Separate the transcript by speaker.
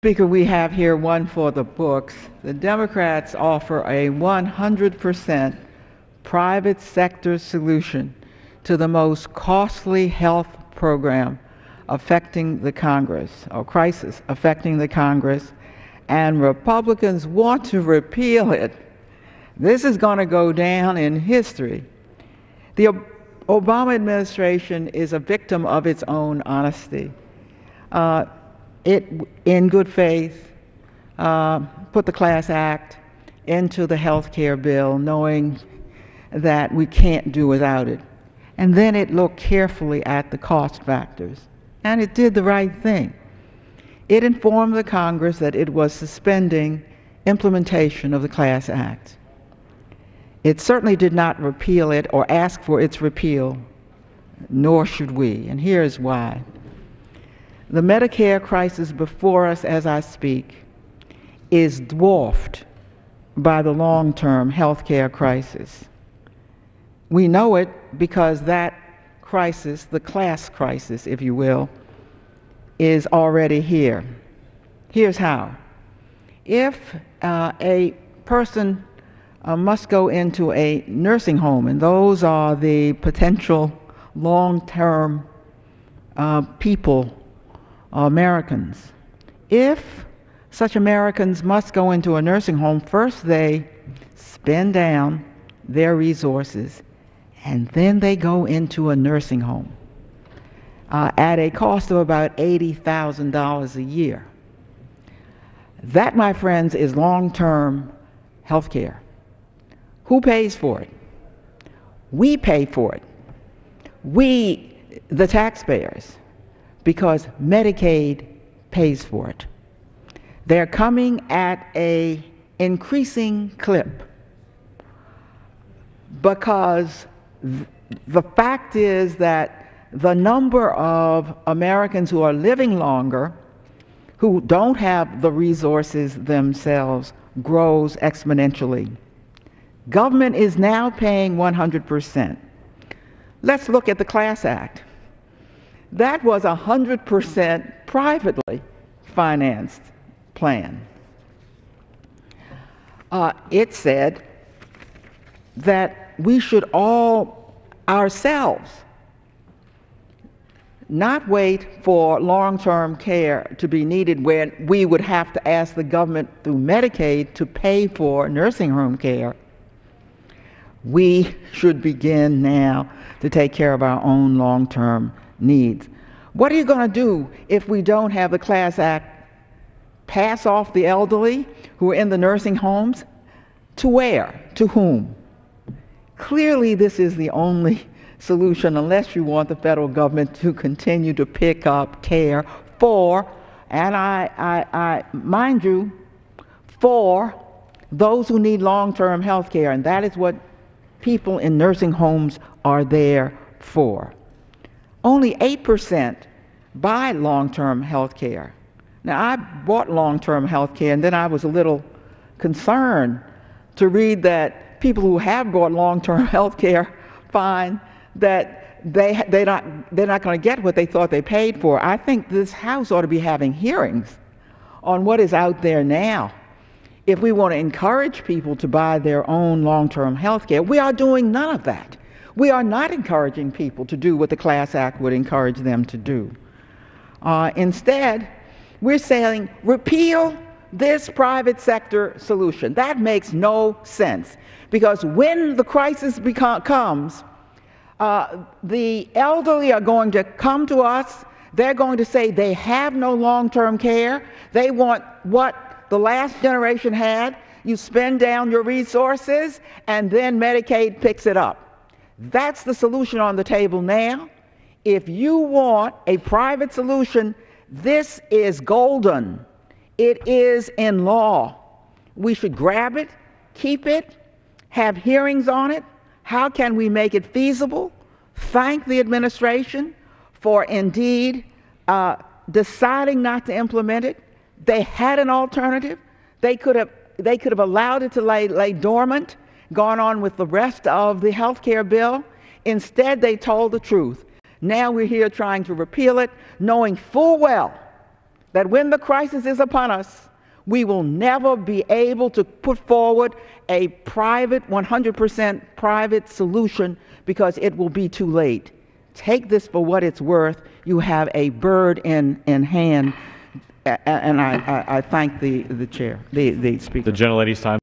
Speaker 1: Speaker, we have here one for the books. The Democrats offer a 100% private sector solution to the most costly health program affecting the Congress, or crisis affecting the Congress, and Republicans want to repeal it. This is going to go down in history. The Obama administration is a victim of its own honesty. It, in good faith, put the Class Act into the health care bill, knowing that we can't do without it. And then it looked carefully at the cost factors, and it did the right thing. It informed the Congress that it was suspending implementation of the Class Act. It certainly did not repeal it or ask for its repeal, nor should we, and here's why. The Medicare crisis before us as I speak is dwarfed by the long-term health care crisis. We know it because that crisis, the class crisis, if you will, is already here. Here's how. If a person must go into a nursing home, and those are the potential long-term people, Americans. If such Americans must go into a nursing home, first they spend down their resources, and then they go into a nursing home at a cost of about $80,000 a year. That, my friends, is long-term health care. Who pays for it? We pay for it. We, the taxpayers, because Medicaid pays for it. They're coming at an increasing clip because the fact is that the number of Americans who are living longer, who don't have the resources themselves, grows exponentially. Government is now paying 100%. Let's look at the Class Act. That was a 100% privately financed plan. It said that we should all ourselves not wait for long-term care to be needed when we would have to ask the government through Medicaid to pay for nursing home care. We should begin now to take care of our own long-term needs. What are you going to do if we don't have the Class Act? Pass off the elderly who are in the nursing homes? To where? To whom? Clearly, this is the only solution unless you want the federal government to continue to pick up care for, and I mind you, for those who need long-term health care, and that is what people in nursing homes are there for. Only 8% buy long-term health care. Now, I bought long-term health care, and then I was a little concerned to read that people who have bought long-term health care find that they're not going to get what they thought they paid for. I think this House ought to be having hearings on what is out there now. If we want to encourage people to buy their own long-term health care, we are doing none of that. We are not encouraging people to do what the Class Act would encourage them to do. Instead, we're saying repeal this private sector solution. That makes no sense, because when the crisis comes, the elderly are going to come to us. They're going to say they have no long-term care. They want what the last generation had. You spend down your resources, and then Medicaid picks it up. That's the solution on the table now. If you want a private solution, this is golden. It is in law. We should grab it, keep it, have hearings on it. How can we make it feasible? Thank the administration for indeed deciding not to implement it. They had an alternative. They could have allowed it to lay dormant, gone on with the rest of the health care bill. Instead, they told the truth. Now we're here trying to repeal it, knowing full well that when the crisis is upon us, we will never be able to put forward a private, 100% private solution because it will be too late. Take this for what it's worth. You have a bird in hand, and I thank the chair, the speaker.
Speaker 2: The gentlelady's time.